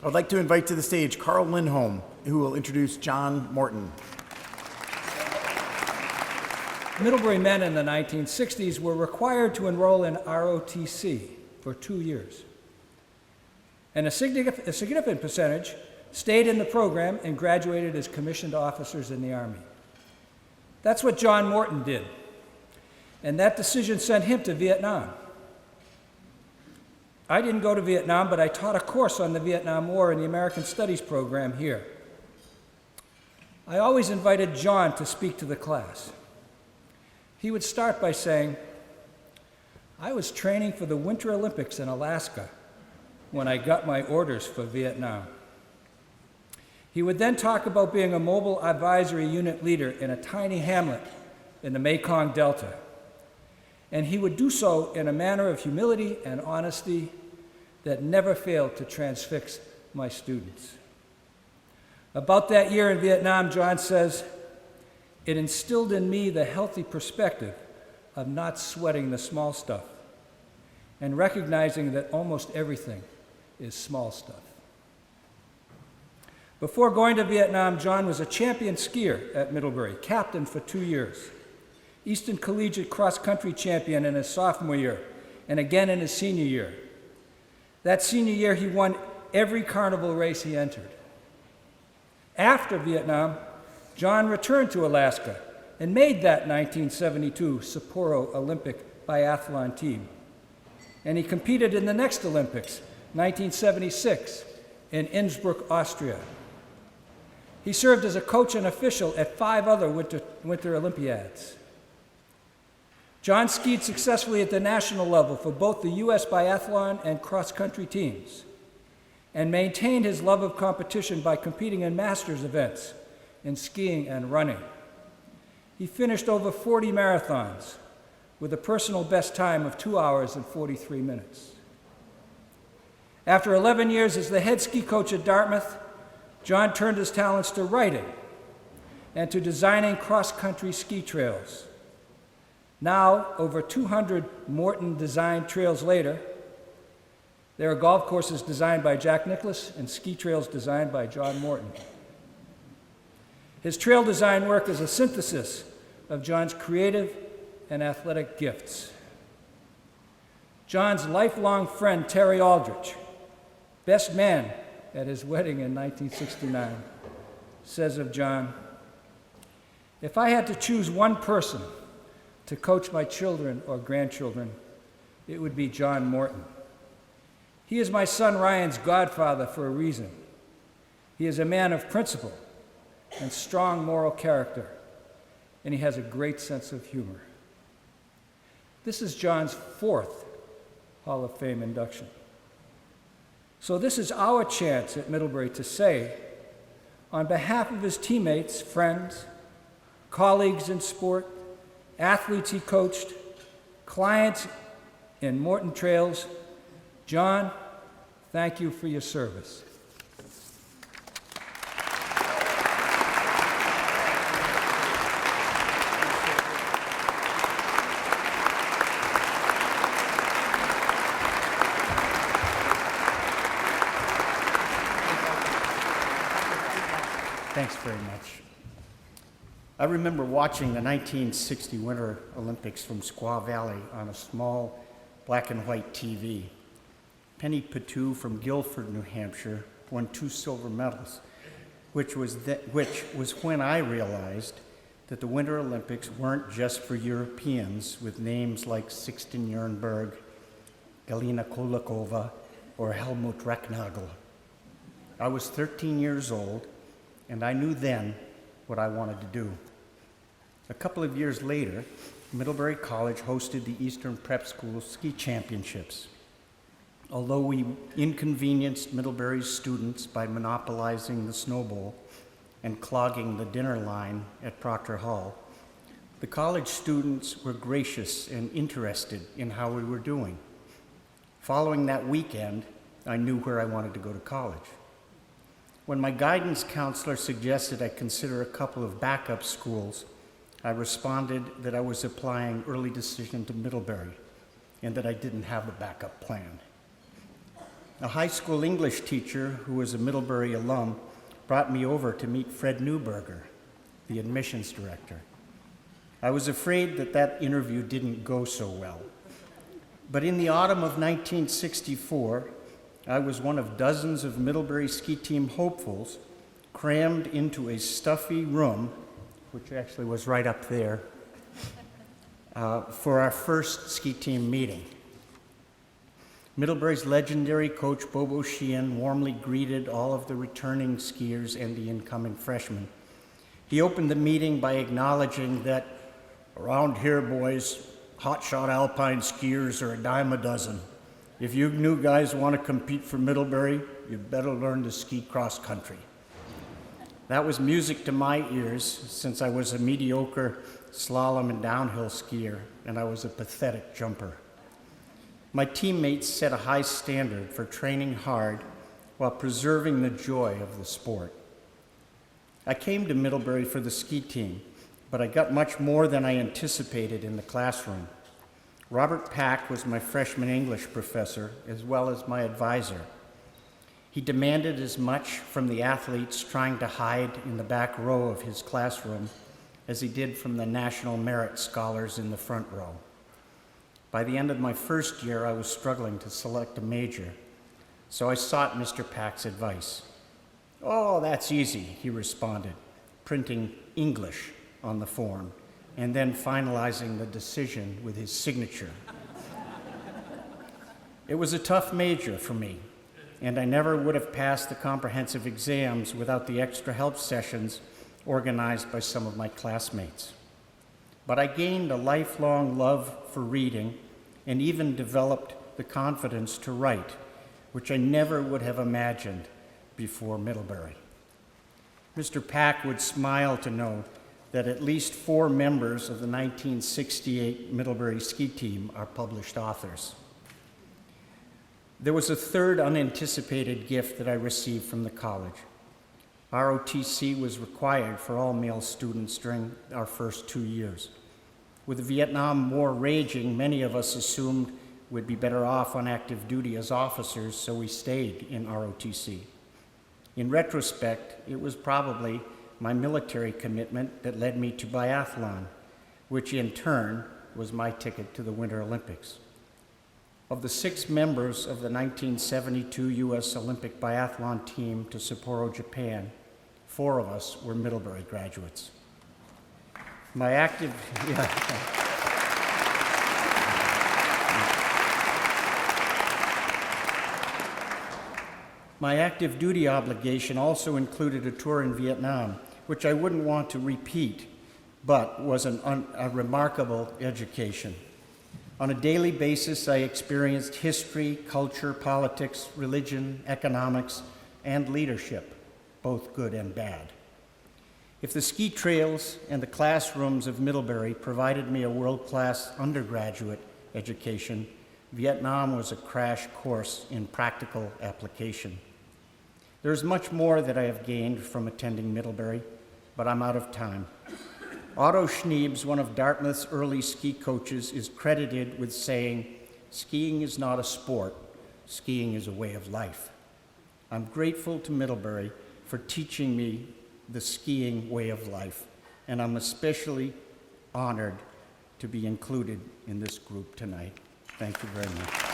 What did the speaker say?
I would like to invite to the stage Carl Lindholm, who will introduce John Morton. Middlebury men in the 1960s were required to enroll in ROTC for 2 years. And a significant percentage stayed in the program and graduated as commissioned officers in the Army. That's what John Morton did. And that decision sent him to Vietnam. I didn't go to Vietnam, but I taught a course on the Vietnam War in the American Studies program here. I always invited John to speak to the class. He would start by saying, "I was training for the Winter Olympics in Alaska when I got my orders for Vietnam." He would then talk about being a mobile advisory unit leader in a tiny hamlet in the Mekong Delta. And he would do so in a manner of humility and honesty that never failed to transfix my students. About that year in Vietnam, John says, "It instilled in me the healthy perspective of not sweating the small stuff and recognizing that almost everything is small stuff." Before going to Vietnam, John was a champion skier at Middlebury, captain for 2 years, Eastern Collegiate cross-country champion in his sophomore year, and again in his senior year. That senior year, he won every carnival race he entered. After Vietnam, John returned to Alaska and made that 1972 Sapporo Olympic biathlon team. And he competed in the next Olympics, 1976, in Innsbruck, Austria. He served as a coach and official at 5 other Winter Olympiads. John skied successfully at the national level for both the U.S. biathlon and cross-country teams, and maintained his love of competition by competing in masters events in skiing and running. He finished over 40 marathons with a personal best time of 2 hours and 43 minutes. After 11 years as the head ski coach at Dartmouth, John turned his talents to writing and to designing cross-country ski trails. Now, over 200 Morton-designed trails later, there are golf courses designed by Jack Nicklaus and ski trails designed by John Morton. His trail design work is a synthesis of John's creative and athletic gifts. John's lifelong friend, Terry Aldrich, best man at his wedding in 1969, says of John, "If I had to choose one person to coach my children or grandchildren, it would be John Morton. He is my son Ryan's godfather for a reason. He is a man of principle and strong moral character, and he has a great sense of humor." This is John's 4th Hall of Fame induction. So this is our chance at Middlebury to say, on behalf of his teammates, friends, colleagues in sport, athletes he coached, clients in Morton Trails, John, thank you for your service. Thanks very much. I remember watching the 1960 Winter Olympics from Squaw Valley on a small black and white TV. Penny Patu from Guilford, New Hampshire, won 2 silver medals, which was when I realized that the Winter Olympics weren't just for Europeans with names like Sixten Jernberg, Galina Kolikova, or Helmut Recknagel. I was 13 years old, and I knew then what I wanted to do. A couple of years later, Middlebury College hosted the Eastern Prep School Ski Championships. Although we inconvenienced Middlebury's students by monopolizing the Snow Bowl and clogging the dinner line at Proctor Hall, the college students were gracious and interested in how we were doing. Following that weekend, I knew where I wanted to go to college. When my guidance counselor suggested I consider a couple of backup schools, I responded that I was applying early decision to Middlebury and that I didn't have a backup plan. A high school English teacher who was a Middlebury alum brought me over to meet Fred Newberger, the admissions director. I was afraid that that interview didn't go so well. But in the autumn of 1964, I was one of dozens of Middlebury ski team hopefuls crammed into a stuffy room, which actually was right up there, for our first ski team meeting. Middlebury's legendary coach, Bobo Sheehan, warmly greeted all of the returning skiers and the incoming freshmen. He opened the meeting by acknowledging that around here, boys, hotshot alpine skiers are a dime a dozen. If you new guys want to compete for Middlebury, you'd better learn to ski cross country. That was music to my ears, since I was a mediocre slalom and downhill skier, and I was a pathetic jumper. My teammates set a high standard for training hard while preserving the joy of the sport. I came to Middlebury for the ski team, but I got much more than I anticipated in the classroom. Robert Pack was my freshman English professor, as well as my advisor. He demanded as much from the athletes trying to hide in the back row of his classroom as he did from the National Merit Scholars in the front row. By the end of my first year, I was struggling to select a major, so I sought Mr. Pack's advice. "Oh, that's easy," he responded, printing English on the form and then finalizing the decision with his signature. It was a tough major for me, and I never would have passed the comprehensive exams without the extra help sessions organized by some of my classmates. But I gained a lifelong love for reading and even developed the confidence to write, which I never would have imagined before Middlebury. Mr. Pack would smile to know that at least 4 members of the 1968 Middlebury ski team are published authors. There was a third unanticipated gift that I received from the college. ROTC was required for all male students during our first 2 years. With the Vietnam War raging, many of us assumed we'd be better off on active duty as officers, so we stayed in ROTC. In retrospect, it was probably my military commitment that led me to biathlon, which in turn was my ticket to the Winter Olympics. Of the 6 members of the 1972 U.S. Olympic biathlon team to Sapporo, Japan, 4 of us were Middlebury graduates. My active duty obligation also included a tour in Vietnam, which I wouldn't want to repeat, but was a remarkable education. On a daily basis, I experienced history, culture, politics, religion, economics, and leadership, both good and bad. If the ski trails and the classrooms of Middlebury provided me a world-class undergraduate education, Vietnam was a crash course in practical application. There is much more that I have gained from attending Middlebury, but I'm out of time. Otto Schneebs, one of Dartmouth's early ski coaches, is credited with saying, "Skiing is not a sport, skiing is a way of life." I'm grateful to Middlebury for teaching me the skiing way of life, and I'm especially honored to be included in this group tonight. Thank you very much.